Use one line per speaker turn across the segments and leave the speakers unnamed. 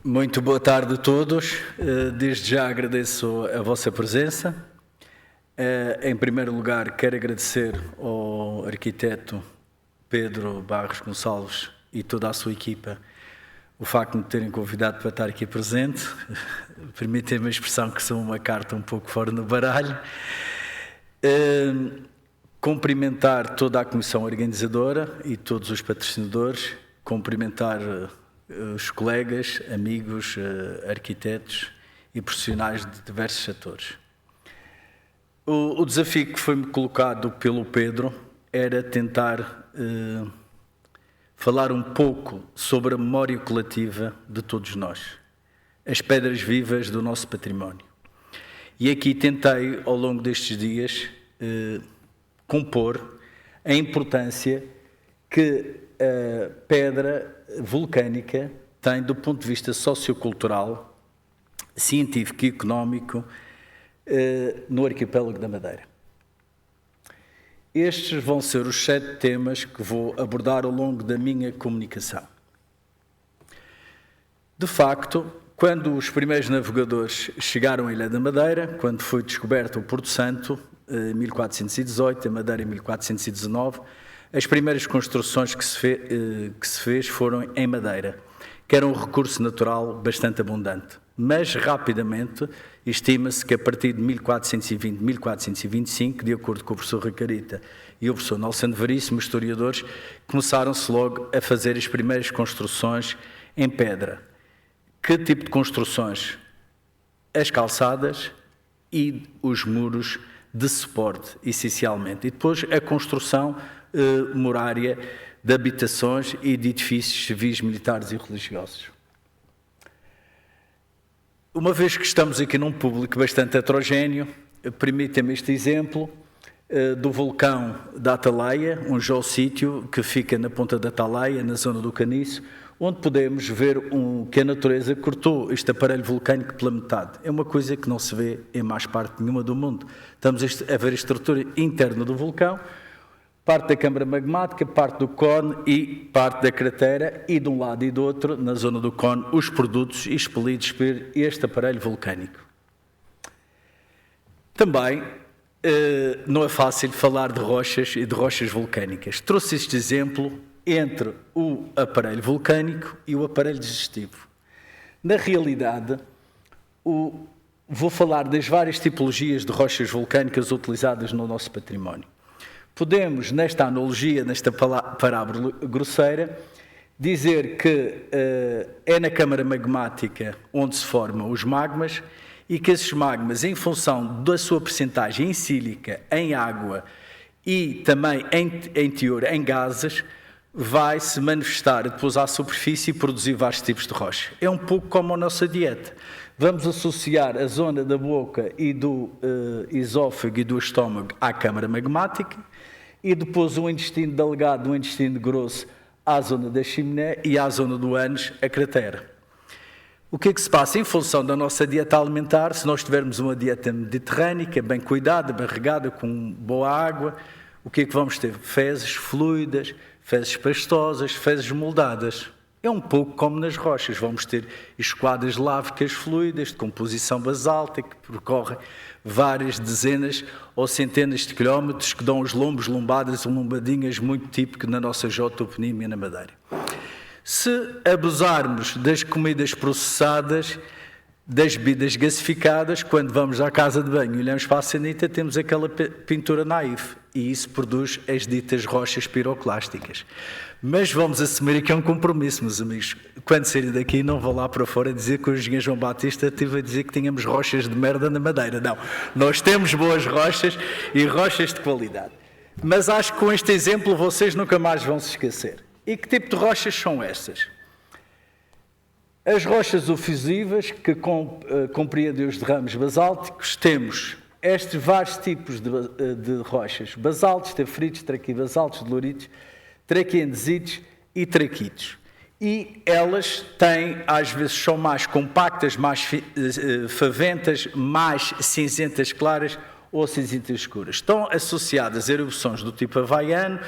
Muito boa tarde a todos. Desde já agradeço a vossa presença. Em primeiro lugar, quero agradecer ao arquiteto Pedro Barros Gonçalves e toda a sua equipa o facto de me terem convidado para estar aqui presente. Permitem-me a expressão que sou uma carta um pouco fora no baralho. Cumprimentar toda a comissão organizadora e todos os patrocinadores, cumprimentar os colegas, amigos, arquitetos e profissionais de diversos setores. O desafio que foi-me colocado pelo Pedro era tentar falar um pouco sobre a memória coletiva de todos nós, as pedras vivas do nosso património. E aqui tentei, ao longo destes dias, compor a importância que a pedra vulcânica tem do ponto de vista sociocultural, científico e económico no arquipélago da Madeira. Estes vão ser os 7 temas que vou abordar ao longo da minha comunicação. De facto, quando os primeiros navegadores chegaram à Ilha da Madeira, quando foi descoberto o Porto Santo, em 1418, a Madeira em 1419, as primeiras construções que se fez foram em madeira, que era um recurso natural bastante abundante. Mas, rapidamente, estima-se que a partir de 1420, 1425, de acordo com o professor Ricarita e o professor Nelson Veríssimo, historiadores, começaram-se logo a fazer as primeiras construções em pedra. Que tipo de construções? As calçadas e os muros de suporte, essencialmente. E depois a construção morária de habitações e de edifícios civis, militares e religiosos. Uma vez que estamos aqui num público bastante heterogéneo, permitam-me este exemplo do vulcão da Atalaia, um geossítio que fica na ponta da Atalaia, na zona do Caniço, onde podemos ver que a natureza cortou este aparelho vulcânico pela metade. É uma coisa que não se vê em mais parte nenhuma do mundo. Estamos a ver a estrutura interna do vulcão, parte da câmara magmática, parte do cone e parte da cratera, e de um lado e do outro, na zona do cone, os produtos expelidos por este aparelho vulcânico. Também não é fácil falar de rochas e de rochas vulcânicas. Trouxe este exemplo entre o aparelho vulcânico e o aparelho digestivo. Na realidade, vou falar das várias tipologias de rochas vulcânicas utilizadas no nosso património. Podemos, nesta analogia, nesta parábola grosseira, dizer que é na câmara magmática onde se formam os magmas e que esses magmas, em função da sua percentagem em sílica, em água e também em teor em gases, vai se manifestar depois à superfície e produzir vários tipos de rocha. É um pouco como a nossa dieta. Vamos associar a zona da boca e do esófago e do estômago à câmara magmática e depois o intestino delgado, o intestino grosso à zona da chaminé e à zona do ânus, a cratera. O que é que se passa? Em função da nossa dieta alimentar, se nós tivermos uma dieta mediterrânica, bem cuidada, bem regada, com boa água, o que é que vamos ter? Fezes fluidas, fezes pastosas, fezes moldadas. É um pouco como nas rochas, vamos ter esquadras lávicas fluidas de composição basáltica que percorrem várias dezenas ou centenas de quilómetros, que dão os lombos, lombadas ou lombadinhas muito típicos na nossa geotoponímia na Madeira. Se abusarmos das comidas processadas, das bebidas gasificadas, quando vamos à casa de banho e olhamos para a sanita, temos aquela pintura naif, e isso produz as ditas rochas piroclásticas. Mas vamos assumir aqui um compromisso, meus amigos. Quando saírem daqui, não vou lá para fora dizer que o engenheiro João Batista teve a dizer que tínhamos rochas de merda na Madeira. Não, nós temos boas rochas e rochas de qualidade. Mas acho que com este exemplo vocês nunca mais vão se esquecer. E que tipo de rochas são estas? As rochas ofusivas, que compreendem os derrames basálticos, temos estes vários tipos de rochas: basálticos, tefritos, traquibasaltos, doloritos, traquiandesites e traquitos. E elas têm, às vezes, são mais compactas, mais faventas, mais cinzentas claras ou cinzentas escuras. Estão associadas a erupções do tipo havaiano,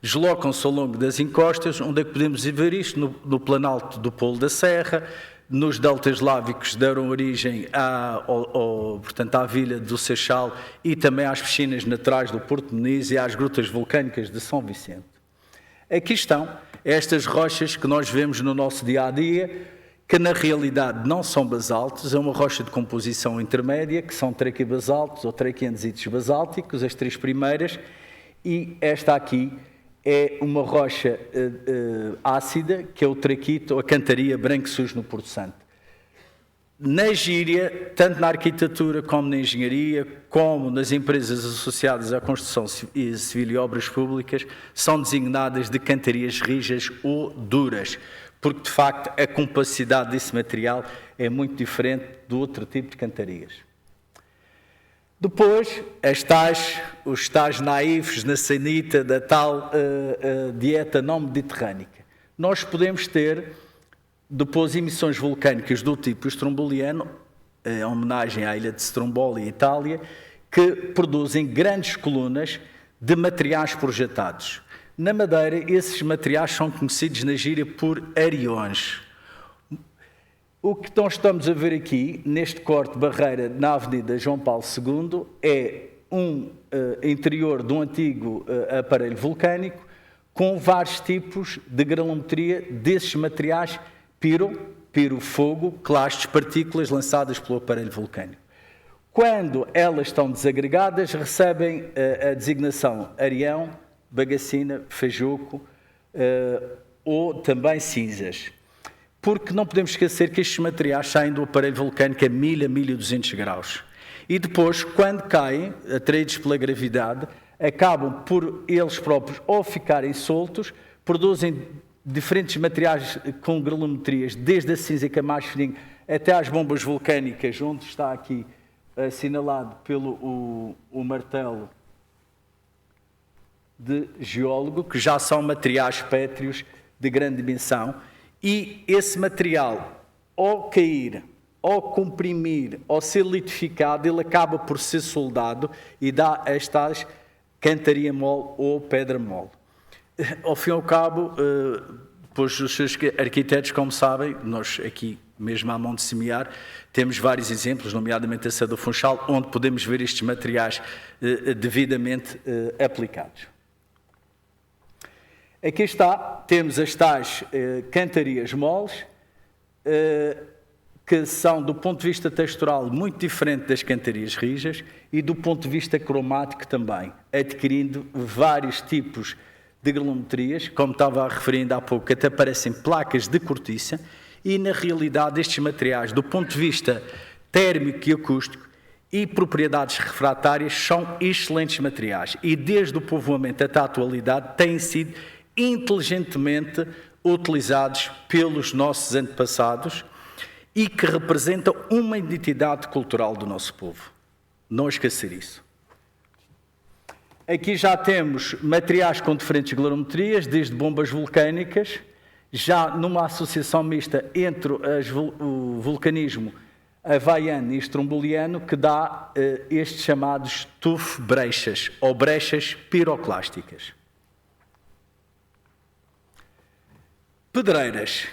deslocam-se ao longo das encostas, onde é que podemos ver isto? No planalto do Polo da Serra, nos deltas lávicos deram origem portanto, à Vila do Seixal e também às piscinas naturais do Porto de Meniz e às grutas vulcânicas de São Vicente. Aqui estão estas rochas que nós vemos no nosso dia-a-dia, que na realidade não são basaltos, é uma rocha de composição intermédia, que são traquibasaltos ou traquiandesitos basálticos, as três primeiras, e esta aqui é uma rocha ácida, que é o traquito ou a cantaria branco-sujo no Porto Santo. Na gíria, tanto na arquitetura como na engenharia, como nas empresas associadas à construção civil e obras públicas, são designadas de cantarias rijas ou duras, porque de facto a compacidade desse material é muito diferente do outro tipo de cantarias. Depois, os tais naifes na sanita da tal dieta não mediterrânica. Nós podemos ter, depois, emissões vulcânicas do tipo estromboliano, em homenagem à ilha de Stromboli, Itália, que produzem grandes colunas de materiais projetados. Na Madeira, esses materiais são conhecidos na gíria por areões. O que nós estamos a ver aqui, neste corte de barreira na Avenida João Paulo II, é um interior de um antigo aparelho vulcânico com vários tipos de granulometria desses materiais piro-fogo, clastes, partículas lançadas pelo aparelho vulcânico. Quando elas estão desagregadas, recebem a designação areão, bagacina, fejuco ou também cinzas. Porque não podemos esquecer que estes materiais saem do aparelho vulcânico a 1000 a 1200 graus. E depois, quando caem, atraídos pela gravidade, acabam por eles próprios ou ficarem soltos, produzem diferentes materiais com granulometrias, desde a cinza, que é mais fininho, até às bombas vulcânicas, onde está aqui assinalado pelo o martelo de geólogo, que já são materiais pétreos de grande dimensão. E esse material, ao cair, ao comprimir, ao ser litificado, ele acaba por ser soldado e dá estas cantaria mole ou pedra mole. Ao fim e ao cabo, pois os seus arquitetos, como sabem, nós aqui mesmo à mão de semear, temos vários exemplos, nomeadamente a Serra do Funchal, onde podemos ver estes materiais devidamente aplicados. Aqui está, temos as tais cantarias moles, que são, do ponto de vista textural, muito diferente das cantarias rijas e do ponto de vista cromático também, adquirindo vários tipos de granulometrias, como estava a referir ainda há pouco, que até parecem placas de cortiça, e na realidade estes materiais, do ponto de vista térmico e acústico e propriedades refratárias, são excelentes materiais e desde o povoamento até a atualidade têm sido inteligentemente utilizados pelos nossos antepassados e que representam uma identidade cultural do nosso povo. Não esquecer isso. Aqui já temos materiais com diferentes granulometrias, desde bombas vulcânicas, já numa associação mista entre o vulcanismo havaiano e estromboliano, que dá estes chamados tufo-brechas, ou brechas piroclásticas. Pedreiras.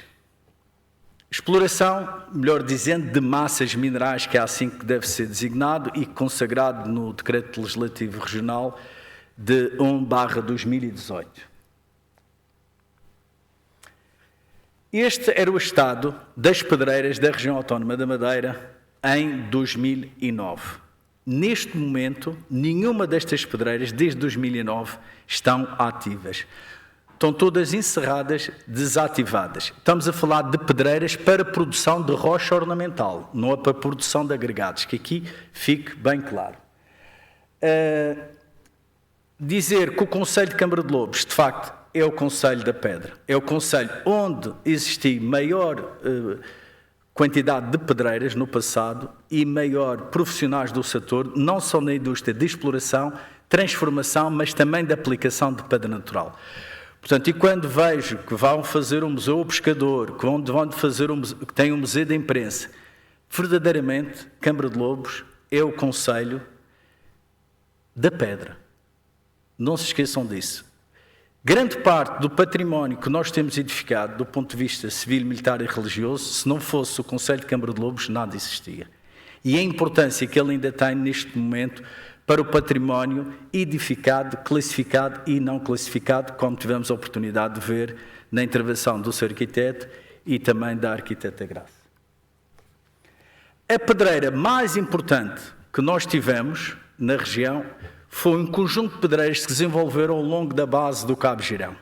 Exploração, melhor dizendo, de massas minerais, que é assim que deve ser designado e consagrado no Decreto Legislativo Regional de 1/2018. Este era o estado das pedreiras da região autónoma da Madeira em 2009. Neste momento, nenhuma destas pedreiras, desde 2009, estão ativas. Estão todas encerradas, desativadas. Estamos a falar de pedreiras para produção de rocha ornamental, não é para produção de agregados, que aqui fique bem claro. Dizer que o Concelho de Câmara de Lobos, de facto, é o Concelho da Pedra. É o concelho onde existiu maior quantidade de pedreiras no passado e maior profissionais do setor, não só na indústria de exploração, transformação, mas também de aplicação de pedra natural. Portanto, e quando vejo que vão fazer um museu ao pescador, que vão fazer que tem um museu da imprensa, verdadeiramente, Câmara de Lobos é o concelho da pedra. Não se esqueçam disso. Grande parte do património que nós temos edificado, do ponto de vista civil, militar e religioso, se não fosse o Conselho de Câmara de Lobos, nada existia. E a importância que ele ainda tem neste momento para o património edificado, classificado e não classificado, como tivemos a oportunidade de ver na intervenção do Sr. Arquiteto e também da Arquiteta Graça. A pedreira mais importante que nós tivemos na região foi um conjunto de pedreiras que se desenvolveram ao longo da base do Cabo Girão.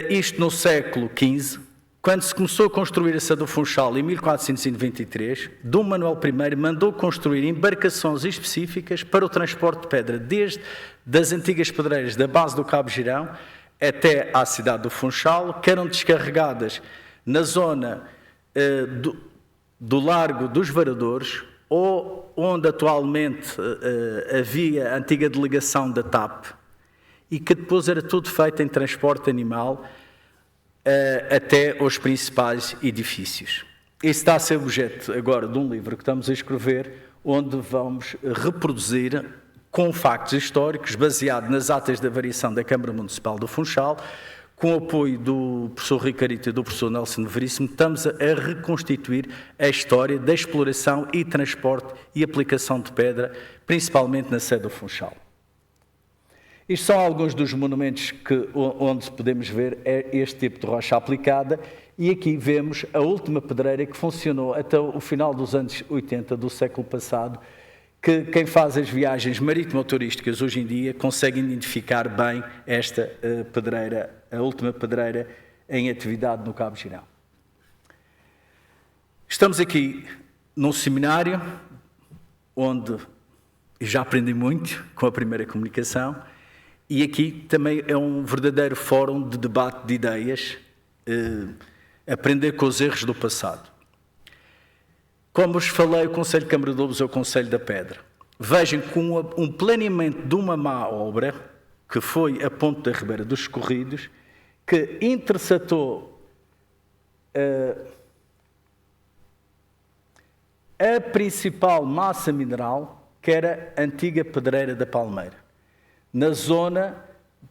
Isto no século XV, quando se começou a construir a Sé do Funchal em 1423, Dom Manuel I mandou construir embarcações específicas para o transporte de pedra, desde das antigas pedreiras da base do Cabo Girão até à cidade do Funchal, que eram descarregadas na zona do Largo dos Varadores, ou onde atualmente havia a antiga delegação da TAP, e que depois era tudo feito em transporte animal até aos principais edifícios. Isso está a ser objeto agora de um livro que estamos a escrever, onde vamos reproduzir, com factos históricos, baseado nas atas da variação da Câmara Municipal do Funchal, com o apoio do professor Ricarito e do professor Nelson Veríssimo, estamos a reconstituir a história da exploração e transporte e aplicação de pedra, principalmente na Sé do Funchal. Isto são alguns dos monumentos onde podemos ver este tipo de rocha aplicada, e aqui vemos a última pedreira que funcionou até o final dos anos 80 do século passado, que quem faz as viagens marítimo-turísticas hoje em dia consegue identificar bem esta pedreira, a última pedreira em atividade no Cabo Girão. Estamos aqui num seminário onde já aprendi muito com a primeira comunicação, e aqui também é um verdadeiro fórum de debate de ideias, aprender com os erros do passado. Como vos falei, o Conselho de Câmara de Lobos é o Conselho da Pedra. Vejam com um planeamento de uma má obra, que foi a Ponte da Ribeira dos Escorridos, que interceptou a principal massa mineral, que era a antiga Pedreira da Palmeira, na zona,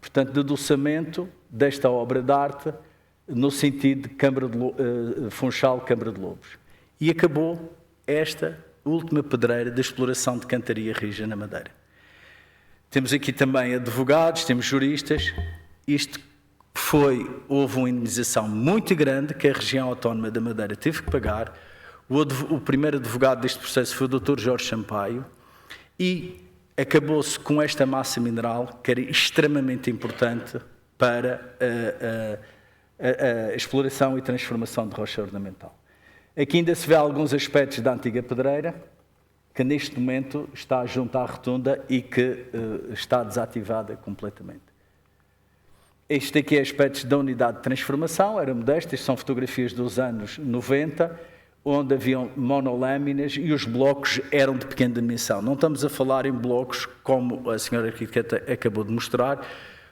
portanto, de adoçamento desta obra de arte, no sentido de Funchal-Câmara de Lobos. E acabou esta última pedreira da exploração de cantaria rija na Madeira. Temos aqui também advogados, temos juristas. Houve uma indemnização muito grande que a região autónoma da Madeira teve que pagar. O primeiro advogado deste processo foi o Dr. Jorge Sampaio, e acabou-se com esta massa mineral que era extremamente importante para a exploração e transformação de rocha ornamental. Aqui ainda se vê alguns aspectos da antiga pedreira, que neste momento está junto à rotunda e que está desativada completamente. Este aqui é aspectos da unidade de transformação, era modesto, estas são fotografias dos anos 90, onde haviam monolâminas e os blocos eram de pequena dimensão. Não estamos a falar em blocos, como a senhora arquiteta acabou de mostrar,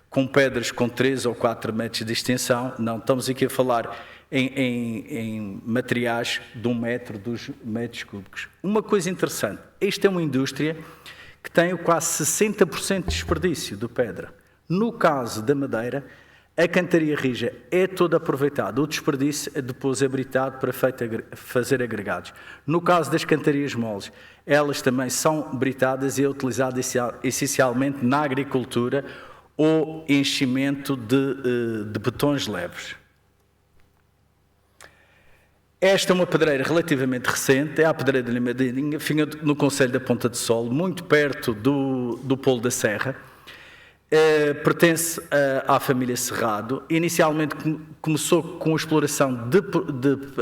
com pedras com 3 ou 4 metros de extensão. Não, estamos aqui a falar em materiais de 1 metro, 2 metros cúbicos. Uma coisa interessante, esta é uma indústria que tem quase 60% de desperdício de pedra. No caso da Madeira, a cantaria rija é toda aproveitada, o desperdício é depois abritado para fazer agregados. No caso das cantarias moles, elas também são britadas e é utilizada essencialmente na agricultura ou enchimento de betões leves. Esta é uma pedreira relativamente recente, é a pedreira da Limadeirinha, fica no concelho da Ponta de Sol, muito perto do Polo da Serra. Pertence à família Cerrado. Inicialmente começou com a exploração de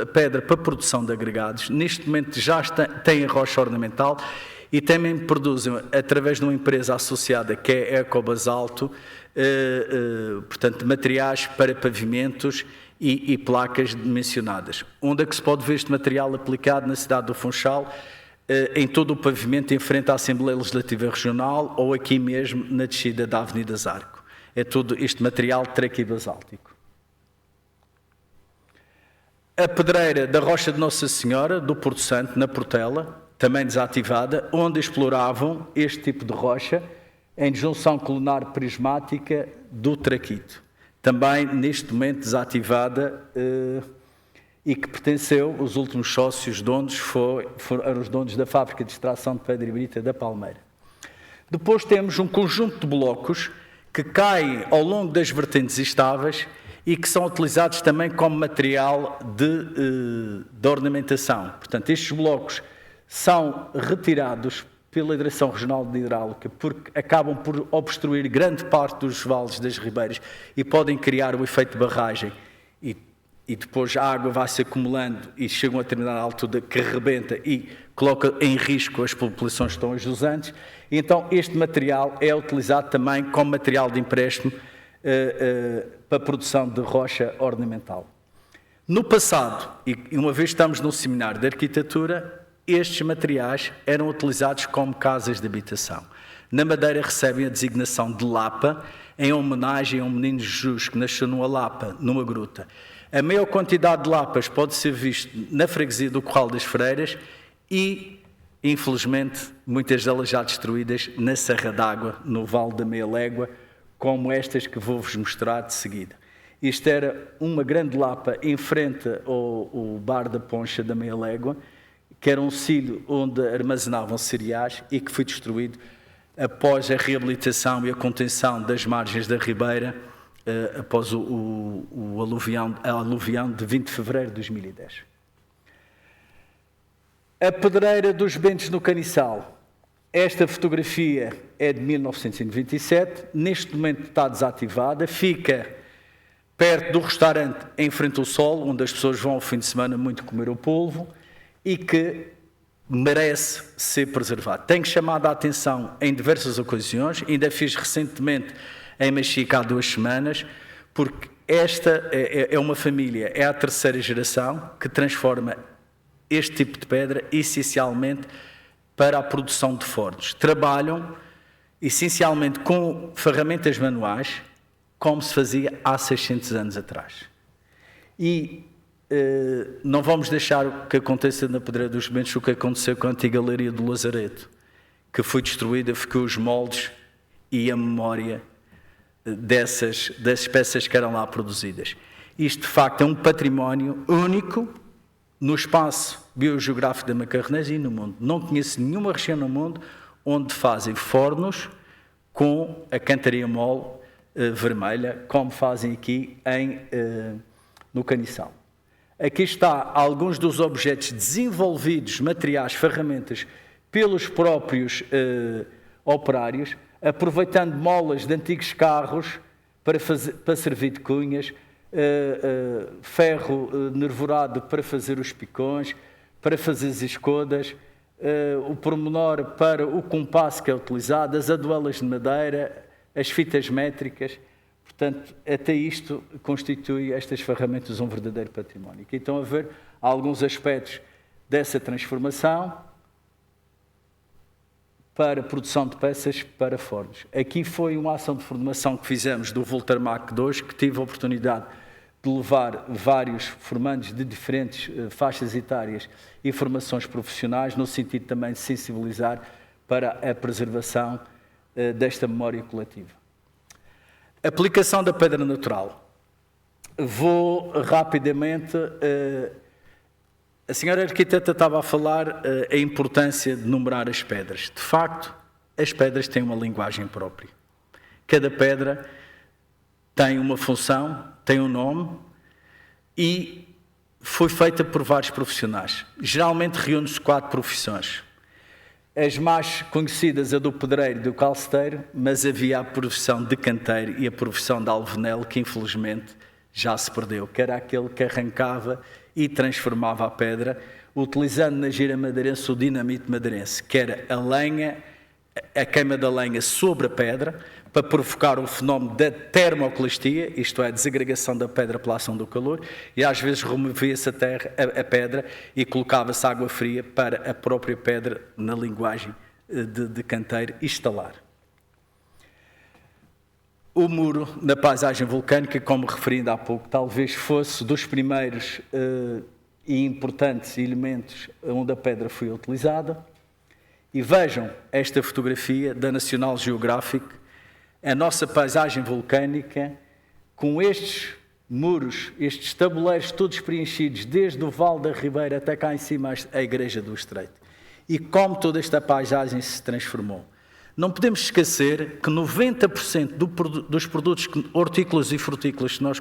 pedra para a produção de agregados. Neste momento já tem a rocha ornamental e também produzem, através de uma empresa associada que é a Ecobasalto, portanto, materiais para pavimentos e placas dimensionadas. Onde é que se pode ver este material aplicado na cidade do Funchal? Em todo o pavimento em frente à Assembleia Legislativa Regional ou aqui mesmo na descida da Avenida Zarco. É todo este material traquibasáltico. A pedreira da Rocha de Nossa Senhora, do Porto Santo, na Portela, também desativada, onde exploravam este tipo de rocha em junção colunar prismática do traquito, também neste momento desativada e que pertenceu, os últimos sócios donos foram os donos da fábrica de extração de pedra e brita da Palmeira. Depois temos um conjunto de blocos que caem ao longo das vertentes estáveis e que são utilizados também como material de ornamentação. Portanto, estes blocos são retirados pela Direção Regional de Hidráulica porque acabam por obstruir grande parte dos vales das ribeiras e podem criar o efeito de barragem e depois a água vai se acumulando e chega a determinada altura que rebenta e coloca em risco as populações que estão a jusante. Então, este material é utilizado também como material de empréstimo para a produção de rocha ornamental. No passado, e uma vez estamos num seminário de arquitetura, estes materiais eram utilizados como casas de habitação. Na Madeira recebem a designação de Lapa, em homenagem a um menino Jesus que nasceu numa Lapa, numa gruta. A maior quantidade de lapas pode ser visto na freguesia do Corral das Freiras e, infelizmente, muitas delas já destruídas na Serra d'Água, no Vale da Meia Légua, como estas que vou-vos mostrar de seguida. Isto era uma grande lapa em frente ao bar da Poncha da Meia Légua, que era um silo onde armazenavam cereais e que foi destruído após a reabilitação e a contenção das margens da Ribeira, após a aluvião de 20 de fevereiro de 2010. A pedreira dos Bentes no Caniçal. Esta fotografia é de 1997, neste momento está desativada, fica perto do restaurante Em Frente ao Sol, onde as pessoas vão ao fim de semana muito comer o polvo e que merece ser preservado. Tenho chamado a atenção em diversas ocasiões, ainda fiz recentemente em Machica há 2 semanas, porque esta é uma família, é a 3ª geração que transforma este tipo de pedra essencialmente para a produção de fornos. Trabalham essencialmente com ferramentas manuais, como se fazia há 600 anos atrás. E não vamos deixar que aconteça na Pedreira dos Bentes o que aconteceu com a antiga Galeria do Lazareto, que foi destruída, ficou os moldes e a memória dessas peças que eram lá produzidas. Isto, de facto, é um património único no espaço biogeográfico da Macarronese e no mundo. Não conheço nenhuma região no mundo onde fazem fornos com a cantaria mole vermelha, como fazem aqui no Caniçal. Aqui está alguns dos objetos desenvolvidos, materiais, ferramentas, pelos próprios operários, aproveitando molas de antigos carros para servir de cunhas, ferro nervurado para fazer os picões, para fazer as escodas, o pormenor para o compasso que é utilizado, as aduelas de madeira, as fitas métricas. Portanto, até isto constitui estas ferramentas um verdadeiro património. Aqui estão a ver alguns aspectos dessa transformação para produção de peças para fornos. Aqui foi uma ação de formação que fizemos do Voltarmac 2, que tive a oportunidade de levar vários formandos de diferentes faixas etárias e formações profissionais, no sentido também de sensibilizar para a preservação desta memória coletiva. Aplicação da pedra natural. Vou rapidamente... A senhora arquiteta estava a falar a importância de numerar as pedras. De facto, as pedras têm uma linguagem própria. Cada pedra tem uma função, tem um nome e foi feita por vários profissionais. Geralmente reúne-se 4 profissões. As mais conhecidas, a do pedreiro e do calceteiro, mas havia a profissão de canteiro e a profissão de alvenel, que infelizmente já se perdeu, que era aquele que arrancava e transformava a pedra, utilizando na gira madeirense o dinamite madeirense, que era a lenha, a queima da lenha sobre a pedra, para provocar o fenómeno da termoclastia, isto é, a desagregação da pedra pela ação do calor, e às vezes removia-se a pedra e colocava-se água fria para a própria pedra, na linguagem de canteiro, instalar. O muro na paisagem vulcânica, como referi ainda há pouco, talvez fosse dos primeiros e importantes elementos onde a pedra foi utilizada E vejam esta fotografia da National Geographic, a nossa paisagem vulcânica, com estes muros, estes tabuleiros todos preenchidos, desde o Vale da Ribeira até cá em cima a Igreja do Estreito. E como toda esta paisagem se transformou. Não podemos esquecer que 90% dos produtos hortícolas e frutícolas que nós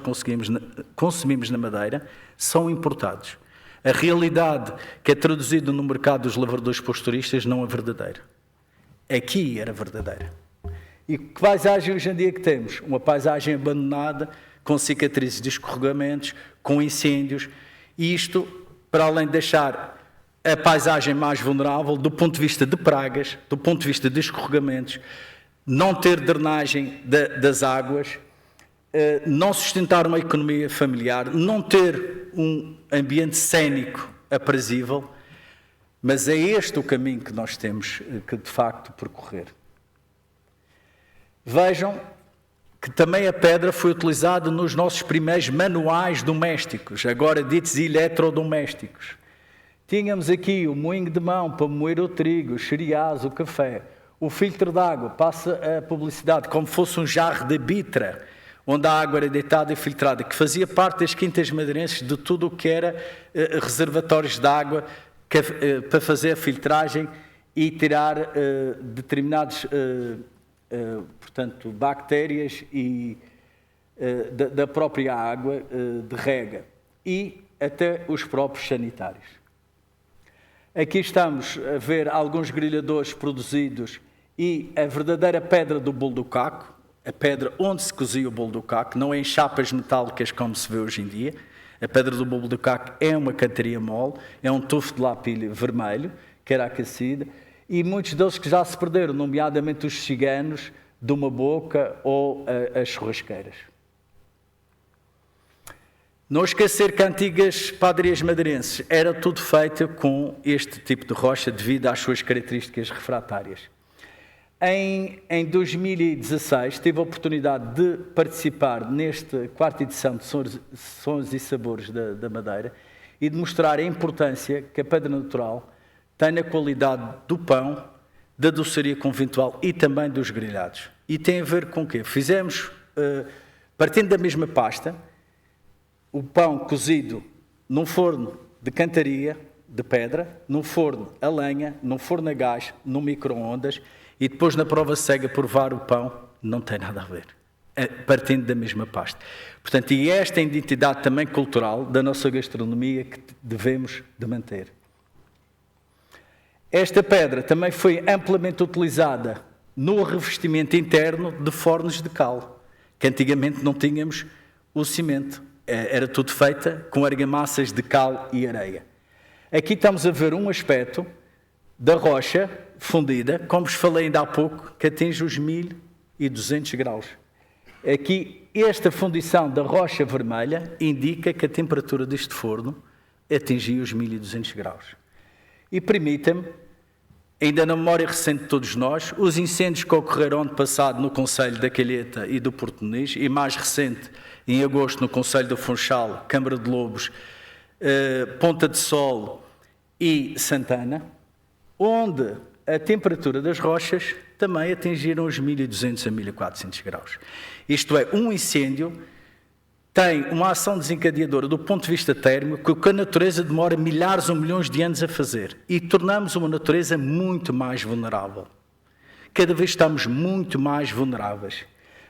consumimos na Madeira são importados. A realidade que é traduzida no mercado dos lavradores para os turistas não é verdadeira. Aqui era verdadeira. E que paisagem hoje em dia que temos? Uma paisagem abandonada, com cicatrizes de escorregamentos, com incêndios, e isto, para além de deixar a paisagem mais vulnerável, do ponto de vista de pragas, do ponto de vista de escorregamentos, não ter drenagem das águas, não sustentar uma economia familiar, não ter um ambiente cénico aprazível, mas é este o caminho que nós temos que, de facto, percorrer. Vejam que também a pedra foi utilizada nos nossos primeiros manuais domésticos, agora ditos eletrodomésticos. Tínhamos aqui o moinho de mão para moer o trigo, os cereais, o café, o filtro de água, passa a publicidade, como fosse um jarro de bitra, onde a água era deitada e filtrada, que fazia parte das quintas madeirenses de tudo o que era reservatórios de água para fazer a filtragem e tirar determinados portanto, bactérias e, da própria água de rega e até os próprios sanitários. Aqui estamos a ver alguns grelhadores produzidos e a verdadeira pedra do bolo do caco, a pedra onde se cozia o bolo do caco, não é em chapas metálicas como se vê hoje em dia. A pedra do bolo do caco é uma cantaria mole, é um tufo de lapilha vermelho, que era aquecida, e muitos deles que já se perderam, nomeadamente os ciganos de uma boca ou as churrasqueiras. Não esquecer que antigas padarias madeirenses era tudo feito com este tipo de rocha devido às suas características refratárias. Em 2016 tive a oportunidade de participar nesta quarta edição de Sons e Sabores da Madeira e de mostrar a importância que a pedra natural tem na qualidade do pão, da doçaria conventual e também dos grelhados. E tem a ver com o quê? Fizemos, partindo da mesma pasta, o pão cozido num forno de cantaria, de pedra, num forno a lenha, num forno a gás, num micro-ondas, e depois na prova cega provar o pão, não tem nada a ver, partindo da mesma pasta. Portanto, e esta é a identidade também cultural da nossa gastronomia que devemos de manter. Esta pedra também foi amplamente utilizada no revestimento interno de fornos de cal, que antigamente não tínhamos o cimento. Era tudo feita com argamassas de cal e areia. Aqui estamos a ver um aspecto da rocha fundida, como vos falei ainda há pouco, que atinge os 1200 graus. Aqui, esta fundição da rocha vermelha indica que a temperatura deste forno atingia os 1200 graus. E permita-me, ainda na memória recente de todos nós, os incêndios que ocorreram ano passado no concelho da Calheta e do Porto Muniz, e mais recente, em agosto, no concelho do Funchal, Câmara de Lobos, Ponta de Sol e Santana, onde a temperatura das rochas também atingiram os 1200 a 1400 graus. Isto é, um incêndio tem uma ação desencadeadora do ponto de vista térmico que a natureza demora milhares ou milhões de anos a fazer e tornamos uma natureza muito mais vulnerável. Cada vez estamos muito mais vulneráveis.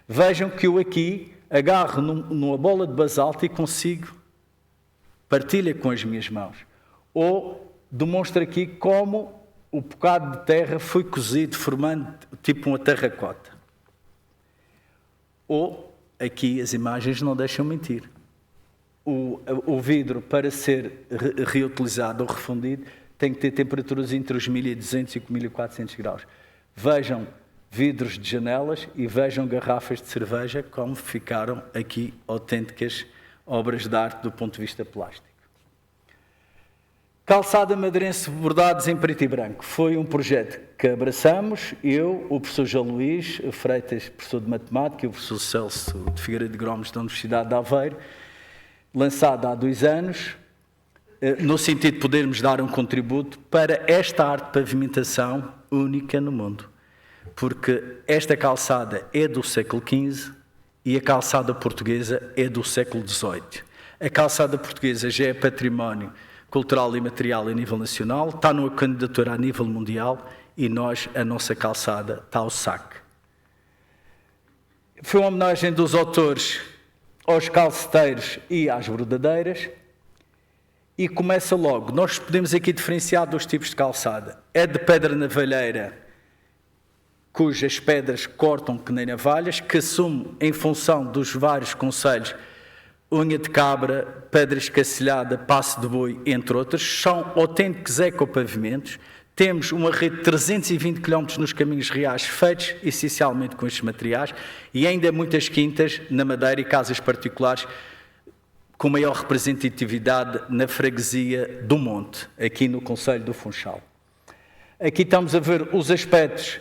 Vejam que eu aqui agarro numa bola de basalto e consigo partilha com as minhas mãos. Ou demonstro aqui como o bocado de terra foi cozido, formando tipo uma terracota. Ou, aqui as imagens não deixam mentir. O vidro, para ser reutilizado ou refundido, tem que ter temperaturas entre os 1200 e 1400 graus. Vejam vidros de janelas e vejam garrafas de cerveja, como ficaram aqui autênticas obras de arte do ponto de vista plástico. Calçada madeirense bordados em preto e branco. Foi um projeto que abraçamos, eu, o professor João Luís Freitas, professor de Matemática, e o professor Celso de Figueiredo de Gomes, da Universidade de Aveiro, lançado há 2 anos, no sentido de podermos dar um contributo para esta arte de pavimentação única no mundo. Porque esta calçada é do século XV e a calçada portuguesa é do século XVIII. A calçada portuguesa já é património cultural e material a nível nacional, está numa candidatura a nível mundial e a nossa calçada está ao saque. Foi uma homenagem dos autores aos calceteiros e às bordadeiras e começa logo. Nós podemos aqui diferenciar dois tipos de calçada. É de pedra navalheira, cujas pedras cortam que nem navalhas, que assume em função dos vários concelhos unha de cabra, pedra escacilhada, passo de boi, entre outros. São autênticos ecopavimentos. Temos uma rede de 320 km nos caminhos reais, feitos essencialmente com estes materiais, e ainda muitas quintas na Madeira e casas particulares com maior representatividade na freguesia do Monte, aqui no concelho do Funchal. Aqui estamos a ver os aspectos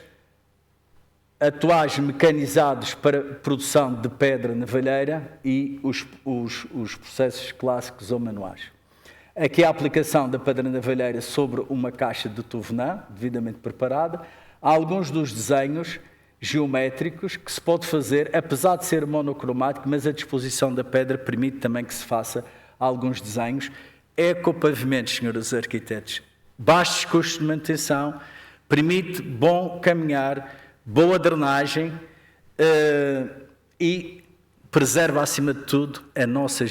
atuais mecanizados para produção de pedra navalheira e os processos clássicos ou manuais. Aqui a aplicação da pedra navalheira sobre uma caixa de Touvenin, devidamente preparada. Há alguns dos desenhos geométricos que se pode fazer, apesar de ser monocromático, mas a disposição da pedra permite também que se faça alguns desenhos. Ecopavimentos, senhores arquitetos, baixos custos de manutenção, permite bom caminhar, boa drenagem e preserva, acima de tudo, a nossa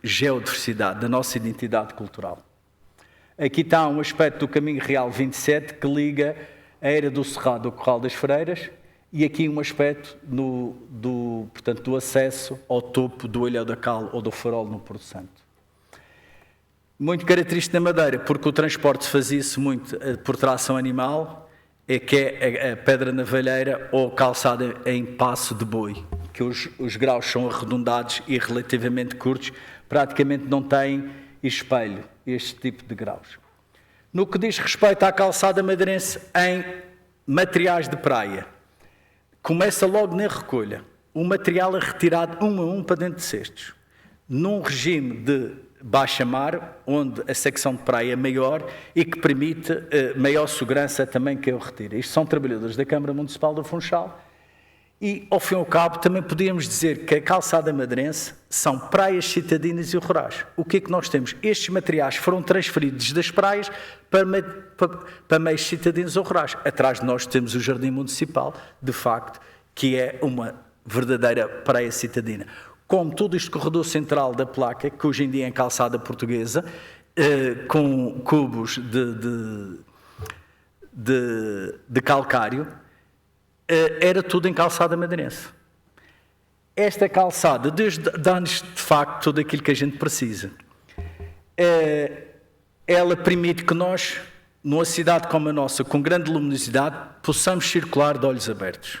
geodiversidade, a nossa identidade cultural. Aqui está um aspecto do Caminho Real 27 que liga a Eira do Cerrado ao Corral das Freiras e aqui um aspecto portanto, do acesso ao topo do Ilhéu da Cal ou do Farol no Porto Santo. Muito característico na Madeira, porque o transporte se fazia-se muito por tração animal, é que é a pedra navalheira ou calçada em passo de boi, que os graus são arredondados e relativamente curtos, praticamente não têm espelho, este tipo de graus. No que diz respeito à calçada madeirense em materiais de praia, começa logo na recolha. O material é retirado um a um para dentro de cestos, num regime de baixa mar, onde a secção de praia é maior e que permite maior segurança também que eu retire. Isto são trabalhadores da Câmara Municipal do Funchal e, ao fim e ao cabo, também podíamos dizer que a calçada madeirense são praias citadinas e rurais. O que é que nós temos? Estes materiais foram transferidos das praias para meios citadinos ou rurais. Atrás de nós temos o Jardim Municipal, de facto, que é uma verdadeira praia citadina. Como todo este corredor central da placa, que hoje em dia é em calçada portuguesa, com cubos de calcário, era tudo em calçada madeirense. Esta calçada dá-nos, de facto, tudo aquilo que a gente precisa. Ela permite que nós, numa cidade como a nossa, com grande luminosidade, possamos circular de olhos abertos.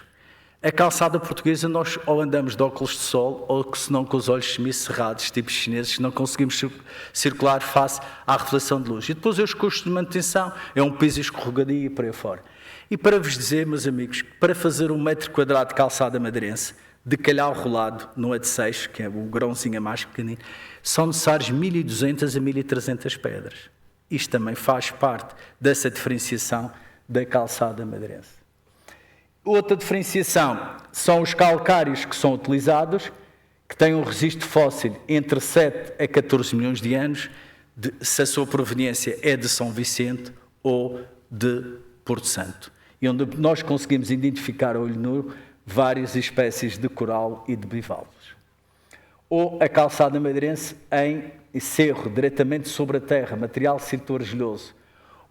A calçada portuguesa, nós ou andamos de óculos de sol, ou que senão com os olhos semicerrados, tipos chineses, não conseguimos circular face à reflexão de luz. E depois os custos de manutenção, é um piso escorregadio e por aí fora. E para vos dizer, meus amigos, para fazer 1 metro quadrado de calçada madeirense, de calhau rolado, não é de seixo, que é o grãozinho mais pequenino, são necessários 1.200 a 1.300 pedras. Isto também faz parte dessa diferenciação da calçada madeirense. Outra diferenciação são os calcários que são utilizados, que têm um registro fóssil entre 7 a 14 milhões de anos, se a sua proveniência é de São Vicente ou de Porto Santo, e onde nós conseguimos identificar a olho nu várias espécies de coral e de bivalvos. Ou a calçada madeirense em cerro, diretamente sobre a terra, material cinto-argilhoso.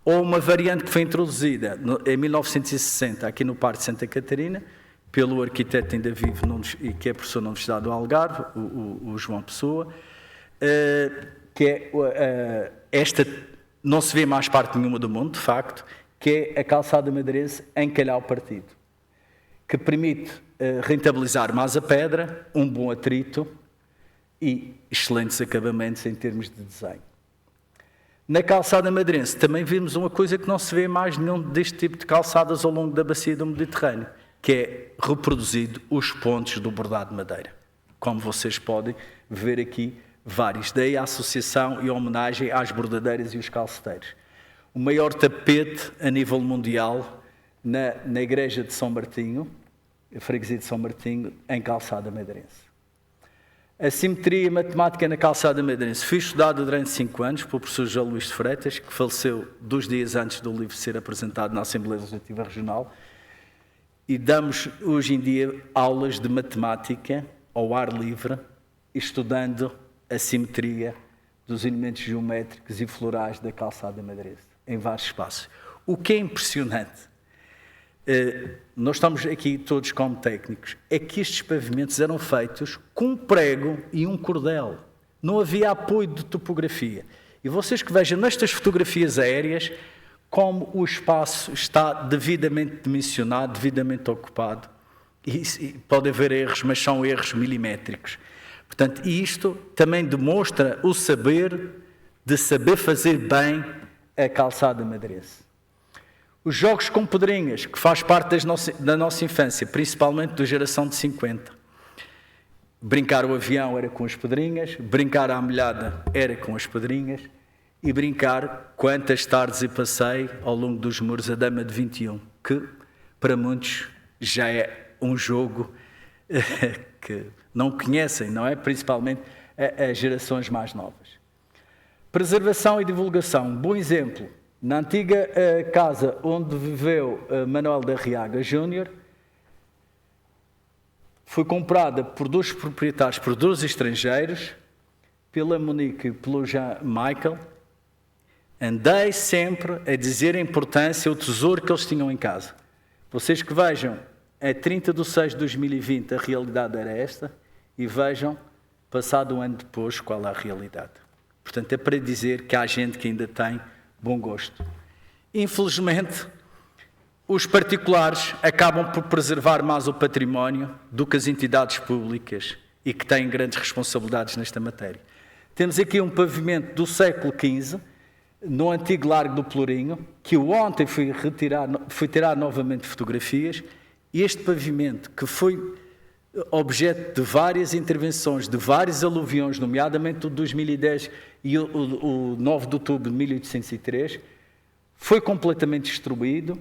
Ou uma variante que foi introduzida em 1960 aqui no Parque de Santa Catarina, pelo arquiteto ainda vivo e que é professor na Universidade do Algarve, o João Pessoa, que é esta, não se vê mais parte nenhuma do mundo, de facto, que é a calçada madeirense em calhau partido, que permite rentabilizar mais a pedra, um bom atrito e excelentes acabamentos em termos de desenho. Na calçada madeirense também vimos uma coisa que não se vê mais nenhum deste tipo de calçadas ao longo da bacia do Mediterrâneo, que é reproduzido os pontos do bordado de madeira. Como vocês podem ver aqui vários. Daí a associação e a homenagem às bordadeiras e os calceteiros. O maior tapete a nível mundial na igreja de São Martinho, a freguesia de São Martinho, em Calçada Madeirense. A simetria matemática na Calçada Madeirense foi estudada durante 5 anos pelo professor João Luís de Freitas, que faleceu 2 dias antes do livro ser apresentado na Assembleia Legislativa Regional, e damos hoje em dia aulas de matemática ao ar livre, estudando a simetria dos elementos geométricos e florais da Calçada Madeirense, em vários espaços. O que é impressionante, nós estamos aqui todos como técnicos, é que estes pavimentos eram feitos com um prego e um cordel. Não havia apoio de topografia. E vocês que vejam nestas fotografias aéreas como o espaço está devidamente dimensionado, devidamente ocupado. E pode haver erros, mas são erros milimétricos. Portanto, isto também demonstra o saber de saber fazer bem a Calçada Madeirense. Os jogos com pedrinhas, que faz parte da nossa infância, principalmente da geração de 50. Brincar o avião era com as pedrinhas, brincar à molhada era com as pedrinhas e brincar quantas tardes e passei ao longo dos muros a Dama de 21, que para muitos já é um jogo que não conhecem, não é? Principalmente as gerações mais novas. Preservação e divulgação. Bom exemplo. Na antiga casa onde viveu Manuel da Riaga Júnior, foi comprada por 2 proprietários, por 2 estrangeiros, pela Monique e pelo Jean Michael. Andei sempre a dizer a importância, o tesouro que eles tinham em casa. Vocês que vejam, a 30/6/2020 a realidade era esta, e vejam, passado um ano depois, qual é a realidade. Portanto, é para dizer que há gente que ainda tem bom gosto. Infelizmente, os particulares acabam por preservar mais o património do que as entidades públicas e que têm grandes responsabilidades nesta matéria. Temos aqui um pavimento do século XV, no antigo Largo do Pelourinho, que eu ontem fui tirar novamente fotografias, e este pavimento, que foi objeto de várias intervenções, de vários aluviões, nomeadamente o de 2010 e o 9 de outubro de 1803, foi completamente destruído.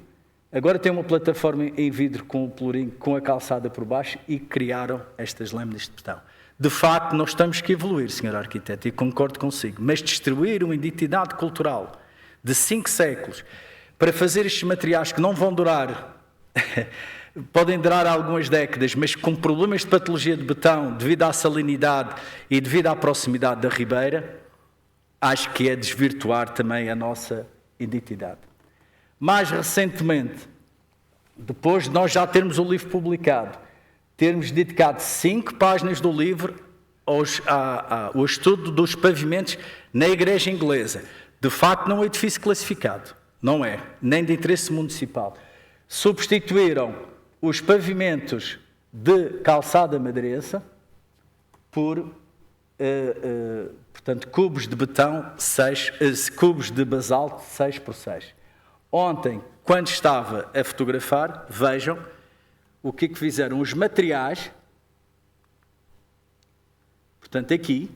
Agora tem uma plataforma em vidro com o pelourinho, com a calçada por baixo, e criaram estas lâminas de betão. De facto, nós temos que evoluir, Sr. Arquiteto, e concordo consigo, mas destruir uma identidade cultural de 5 séculos para fazer estes materiais que não vão durar... podem durar algumas décadas, mas com problemas de patologia de betão devido à salinidade e devido à proximidade da ribeira, acho que é desvirtuar também a nossa identidade. Mais recentemente, depois de nós já termos o livro publicado, termos dedicado 5 páginas do livro ao estudo dos pavimentos na igreja inglesa. De facto, não é um edifício classificado, não é, nem de interesse municipal. Substituíram os pavimentos de calçada madeirense por, portanto, cubos de betão, cubos de basalto 6x6. Ontem, quando estava a fotografar, vejam o que fizeram os materiais. Portanto, aqui,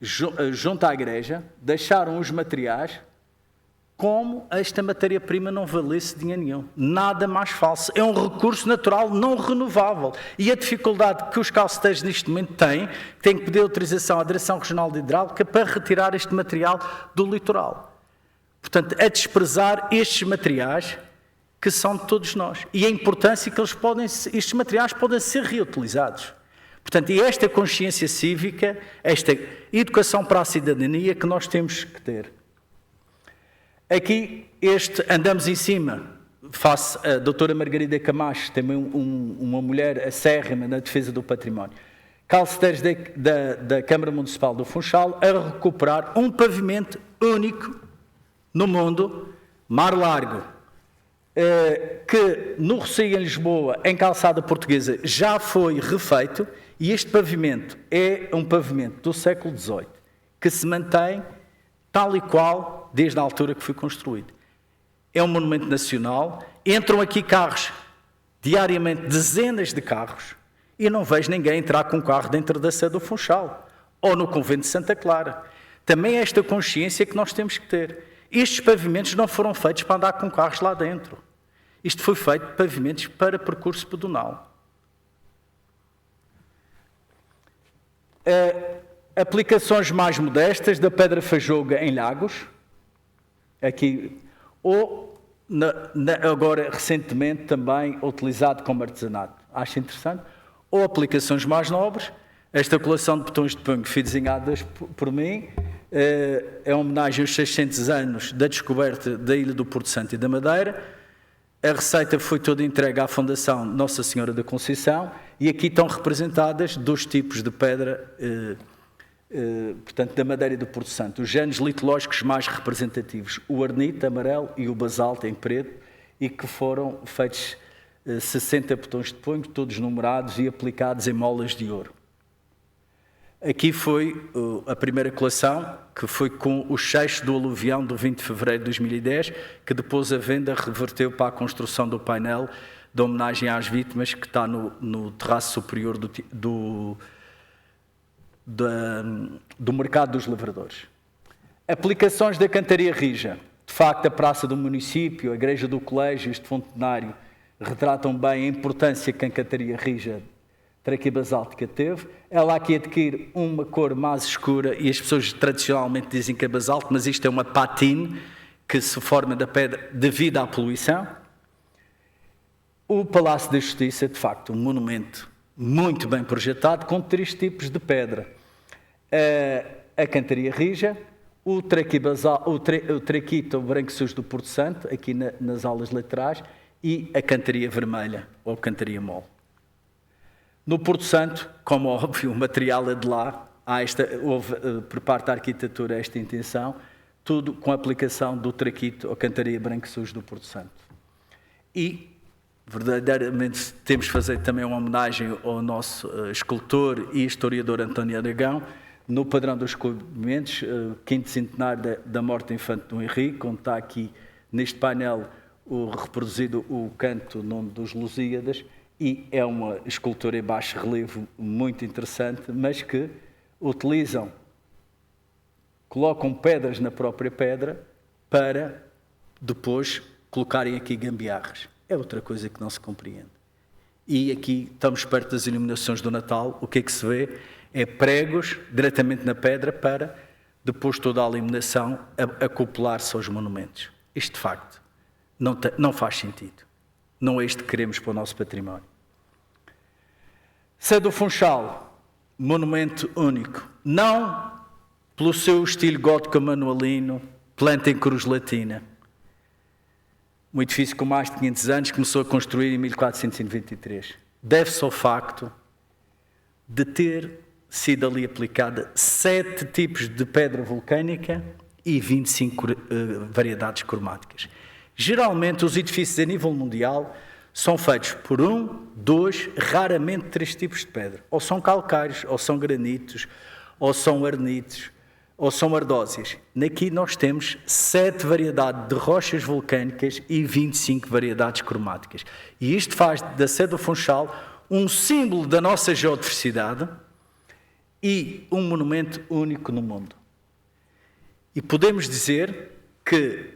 junto à igreja, deixaram os materiais como esta matéria-prima não valesse dinheiro nenhum. Nada mais falso. É um recurso natural não renovável. E a dificuldade que os calceteiros neste momento têm que pedir autorização à Direção Regional de Hidráulica para retirar este material do litoral. Portanto, a desprezar estes materiais que são de todos nós. E a importância que estes materiais podem ser reutilizados. Portanto, e esta consciência cívica, esta educação para a cidadania que nós temos que ter. Aqui, andamos em cima, face a doutora Margarida Camacho, também uma mulher acérrima na defesa do património. Calceteiros da Câmara Municipal do Funchal a recuperar um pavimento único no mundo, Mar Largo, que no Rossio, em Lisboa, em calçada portuguesa, já foi refeito, e este pavimento é um pavimento do século XVIII, que se mantém tal e qual desde a altura que foi construído. É um monumento nacional, entram aqui carros, diariamente dezenas de carros, e não vejo ninguém entrar com um carro dentro da sede do Funchal. ou no convento de Santa Clara. Também é esta consciência que nós temos que ter. Estes pavimentos não foram feitos para andar com carros lá dentro. Isto foi feito pavimentos para percurso pedonal. Aplicações mais modestas da pedra fajoga em lagos, aqui, ou agora recentemente também utilizado como artesanato. Acho interessante. Ou aplicações mais nobres. Esta coleção de botões de punho que foi desenhada por mim é uma homenagem aos 600 anos da descoberta da Ilha do Porto Santo e da Madeira. A receita foi toda entregue à Fundação Nossa Senhora da Conceição e aqui estão representadas dois tipos de pedra, portanto, da Madeira e do Porto Santo. Os géneros litológicos mais representativos, o arnite amarelo e o basalto em preto, e que foram feitos 60 botões de punho, todos numerados e aplicados em molas de ouro. Aqui foi a primeira coleção, que foi com o cheixo do aluvião do 20 de fevereiro de 2010, que depois a venda reverteu para a construção do painel de homenagem às vítimas, que está no terraço superior do Mercado dos Lavradores. Aplicações da cantaria rija. De facto, a Praça do Município, a Igreja do Colégio e este Fontenário retratam bem a importância que a cantaria rija traquibasáltica teve. Ela aqui adquire uma cor mais escura e as pessoas tradicionalmente dizem que é basalto, mas isto é uma patine que se forma da pedra devido à poluição. O Palácio da Justiça, de facto, um monumento muito bem projetado, com 3 tipos de pedra. A cantaria rija, o traquito branco sujo do Porto Santo, aqui nas aulas laterais, e a cantaria vermelha, ou cantaria mole. No Porto Santo, como óbvio, o material é de lá, houve por parte da arquitetura esta intenção, tudo com a aplicação do traquito ou cantaria branco sujo do Porto Santo. E, verdadeiramente, temos de fazer também uma homenagem ao nosso escultor e historiador António Aragão, no padrão dos cobrimentos, quinto centenário da morte do infante Dom Henrique, onde está aqui neste painel reproduzido o canto nome dos Lusíadas, e é uma escultura em baixo relevo muito interessante, mas que colocam pedras na própria pedra para depois colocarem aqui gambiarras. É outra coisa que não se compreende. E aqui estamos perto das iluminações do Natal, o que é que se vê? É pregos diretamente na pedra para depois toda a iluminação acoplar-se aos monumentos. Isto de facto não faz sentido. Não é isto que queremos para o nosso património. Sé do Funchal, monumento único. Não pelo seu estilo gótico manuelino, planta em cruz latina. Um edifício com mais de 500 anos começou a construir em 1493. Deve-se ao facto de ter sido ali aplicada 7 tipos de pedra vulcânica e 25 variedades cromáticas. Geralmente, os edifícios a nível mundial são feitos por 1, 2, raramente 3 tipos de pedra. Ou são calcários, ou são granitos, ou são arnitos, ou são ardósias. Aqui nós temos 7 variedades de rochas vulcânicas e 25 variedades cromáticas. E isto faz da Sé do Funchal um símbolo da nossa geodiversidade e um monumento único no mundo. E podemos dizer que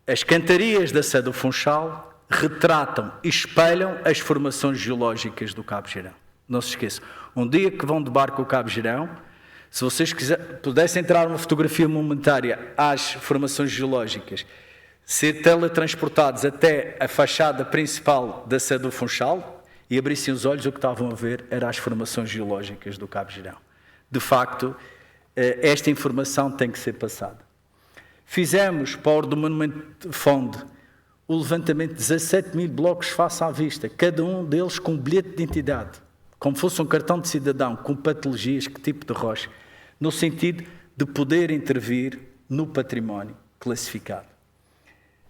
as cantarias da Sé do Funchal retratam e espelham as formações geológicas do Cabo Geirão. Não se esqueçam, um dia que vão de barco ao Cabo Geirão, se vocês pudessem tirar uma fotografia momentária às formações geológicas, ser teletransportados até a fachada principal da Sé do Funchal e abrissem os olhos, o que estavam a ver eram as formações geológicas do Cabo Geirão. De facto, esta informação tem que ser passada. Fizemos, para o do Monumento Fonde, o levantamento de 17 mil blocos face à vista, cada um deles com um bilhete de identidade, como fosse um cartão de cidadão, com patologias, que tipo de rocha, no sentido de poder intervir no património classificado.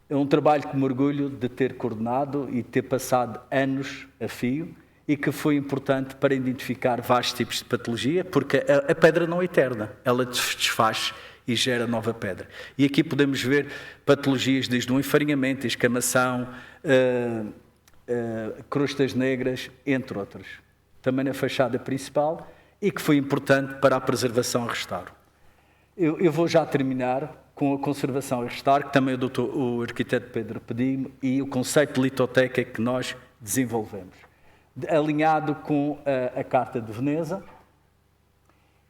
É um trabalho que me orgulho de ter coordenado e ter passado anos a fio e que foi importante para identificar vários tipos de patologia, porque a pedra não é eterna, ela desfaz e gera nova pedra. E aqui podemos ver patologias desde o enfarinhamento, escamação, crostas negras, entre outros. Também na fachada principal e que foi importante para a preservação e restauro. Eu vou já terminar com a conservação e restauro, que também o arquiteto Pedro pediu-me, e o conceito de litoteca que nós desenvolvemos, alinhado com a Carta de Veneza,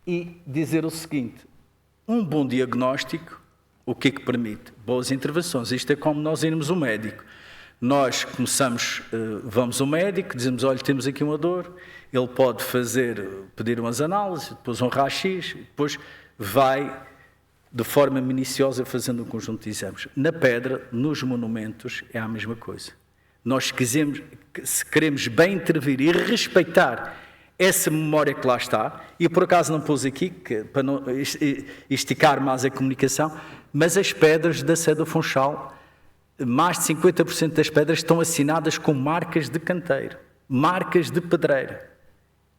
e dizer o seguinte: um bom diagnóstico, o que é que permite? Boas intervenções. Isto é como nós irmos ao médico. Nós vamos ao médico, dizemos, olha, temos aqui uma dor, ele pode pedir umas análises, depois um raio-x, depois vai de forma minuciosa fazendo um conjunto de exames. Na pedra, nos monumentos, é a mesma coisa. Nós se queremos bem intervir e respeitar essa memória que lá está, e por acaso não pus aqui, para não esticar mais a comunicação, mas as pedras da Sé do Funchal, mais de 50% das pedras estão assinadas com marcas de canteiro, marcas de pedreira.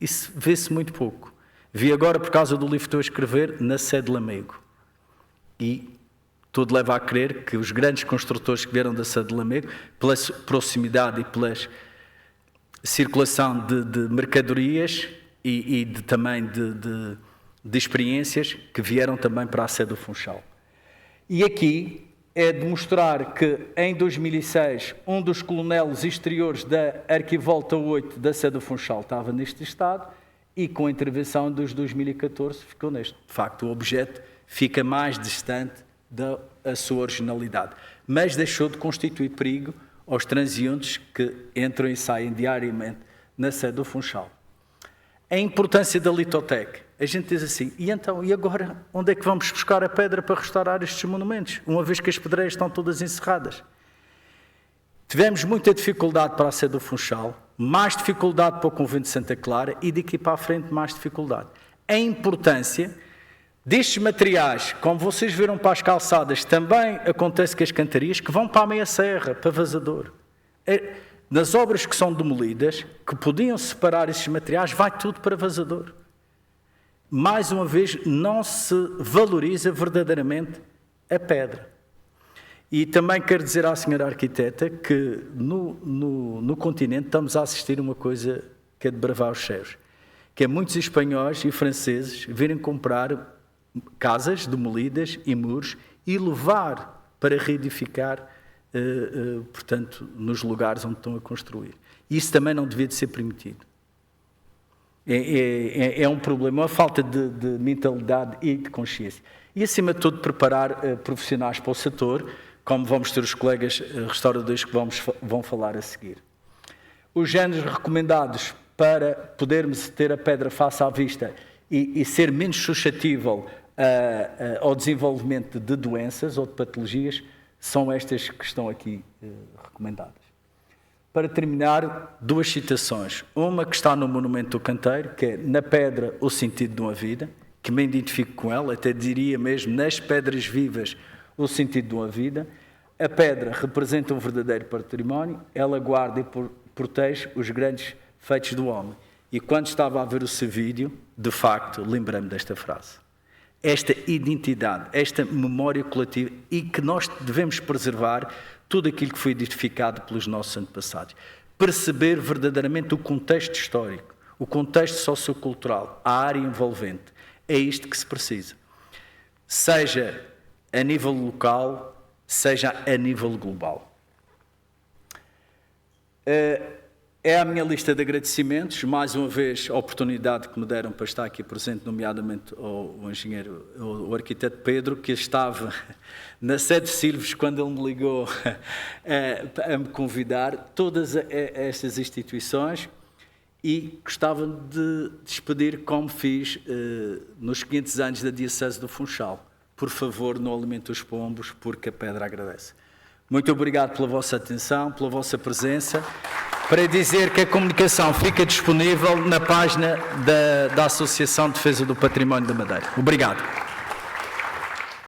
Isso vê-se muito pouco. Vi agora, por causa do livro que estou a escrever, na Sé de Lamego. E tudo leva a crer que os grandes construtores que vieram da Sé de Lamego, pela proximidade e pela circulação de mercadorias e também de experiências, que vieram também para a Sé do Funchal. E aqui é demonstrar que, em 2006, um dos colunelos exteriores da Arquivolta 8 da Sé do Funchal estava neste estado, e com a intervenção dos 2014 ficou neste. De facto, o objeto fica mais distante da sua originalidade, mas deixou de constituir perigo aos transeuntes que entram e saem diariamente na Sé do Funchal. A importância da litoteca. A gente diz assim, e agora, onde é que vamos buscar a pedra para restaurar estes monumentos, uma vez que as pedreiras estão todas encerradas? Tivemos muita dificuldade para a Sé do Funchal, mais dificuldade para o Convento de Santa Clara, e daqui para a frente mais dificuldade. A importância destes materiais, como vocês viram para as calçadas, também acontece com as cantarias, que vão para a Meia Serra, para Vazador. Nas obras que são demolidas, que podiam separar esses materiais, vai tudo para Vazador. Mais uma vez, não se valoriza verdadeiramente a pedra. E também quero dizer à senhora arquiteta que no continente estamos a assistir a uma coisa que é de bravar os céus, que é muitos espanhóis e franceses virem comprar casas demolidas e muros e levar para reedificar, portanto, nos lugares onde estão a construir. Isso também não devia de ser permitido. É um problema, uma falta de mentalidade e de consciência. E, acima de tudo, preparar profissionais para o setor, como vamos ter os colegas restauradores que vão falar a seguir. Os géneros recomendados para podermos ter a pedra face à vista e ser menos suscetível ao desenvolvimento de doenças ou de patologias são estas que estão aqui recomendadas. Para terminar, duas citações. Uma que está no Monumento do Canteiro, que é na pedra o sentido de uma vida, que me identifico com ela, até diria mesmo nas pedras vivas o sentido de uma vida. A pedra representa um verdadeiro património, ela guarda e protege os grandes feitos do homem. E quando estava a ver o seu vídeo, de facto, lembrei-me desta frase. Esta identidade, esta memória coletiva, e que nós devemos preservar tudo aquilo que foi edificado pelos nossos antepassados. Perceber verdadeiramente o contexto histórico, o contexto sociocultural, a área envolvente. É isto que se precisa. Seja a nível local, seja a nível global. É a minha lista de agradecimentos. Mais uma vez, a oportunidade que me deram para estar aqui presente, nomeadamente o engenheiro, o arquiteto Pedro, que estava na Sé de Silves quando ele me ligou a me convidar, todas estas instituições, e gostava de despedir como fiz nos 500 anos da Diocese do Funchal. Por favor, não alimente os pombos, porque a pedra agradece. Muito obrigado pela vossa atenção, pela vossa presença. Para dizer que a comunicação fica disponível na página da Associação de Defesa do Património da Madeira. Obrigado.